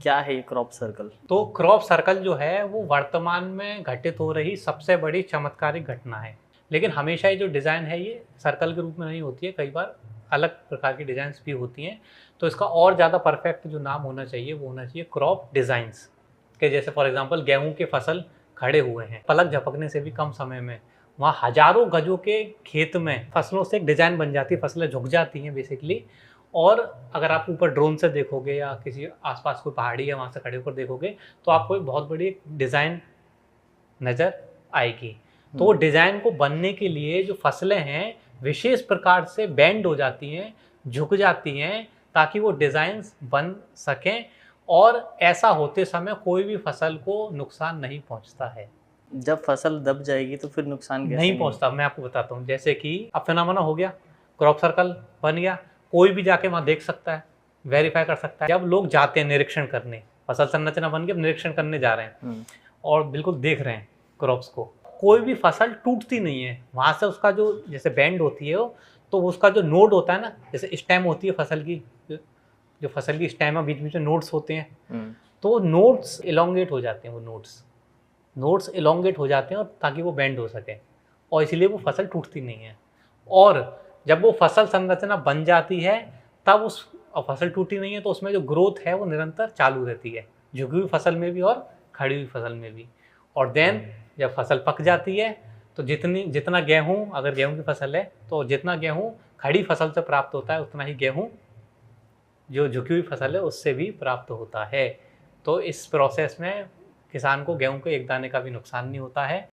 क्या है ये क्रॉप सर्कल? तो क्रॉप सर्कल जो है वो वर्तमान में घटित हो रही सबसे बड़ी चमत्कारिक घटना है। लेकिन हमेशा ये जो डिज़ाइन है ये सर्कल के रूप में नहीं होती है, कई बार अलग प्रकार की डिज़ाइंस भी होती हैं। तो इसका और ज़्यादा परफेक्ट जो नाम होना चाहिए वो होना चाहिए क्रॉप डिज़ाइंस। के जैसे फॉर एग्जांपल गेहूं के फसल खड़े हुए हैं, पलक झपकने से भी कम समय में वहाँ हजारों गजों के खेत में फसलों से एक डिज़ाइन बन जाती है, फसलें झुक जाती हैं बेसिकली। और अगर आप ऊपर ड्रोन से देखोगे या किसी आसपास कोई पहाड़ी है वहाँ से खड़े होकर देखोगे तो आपको एक बहुत बड़ी डिज़ाइन नज़र आएगी। तो वो डिज़ाइन को बनने के लिए जो फसलें हैं विशेष प्रकार से बेंड हो जाती हैं, झुक जाती हैं, ताकि वो डिज़ाइंस बन सकें और ऐसा होते समय कोई भी फसल को नुकसान नहीं पहुंचता है। जब फसल दब जाएगी तो फिर नुकसान कैसे नहीं पहुंचता, मैं आपको बताता हूँ। जैसे कि अब फिनोमेना हो गया, क्रॉप सर्कल बन गया, कोई भी जाके वहाँ देख सकता है, वेरीफाई कर सकता है। जब लोग जाते हैं निरीक्षण करने, फसल संरचना बन गई, अब निरीक्षण करने जा रहे हैं और बिल्कुल देख रहे हैं क्रॉप्स को, कोई भी फसल टूटती नहीं है। वहाँ से उसका जो जैसे बैंड होती है वो, तो उसका जो नोड होता है ना, जैसे स्टेम होती है फसल की, जो फसल की स्टेम है बीच बीच में नोड्स होते हैं, तो नोड्स इलोंगेट हो जाते हैं। वो नोड्स इलोंगेट हो जाते हैं और ताकि वो बेंड हो सके, और इसीलिए वो फसल टूटती नहीं है। और जब वो फसल संरचना बन जाती है तब उस फसल टूटी नहीं है तो उसमें जो ग्रोथ है वो निरंतर चालू रहती है, झुकी हुई फसल में भी और खड़ी हुई फसल में भी। और देन जब फसल पक जाती है तो जितना गेहूँ, अगर गेहूँ की फसल है तो जितना गेहूँ खड़ी फसल से प्राप्त होता है उतना ही गेहूँ जो झुकी हुई फसल है उससे भी प्राप्त होता है। तो इस प्रोसेस में किसान को गेहूं के एक दाने का भी नुकसान नहीं होता है।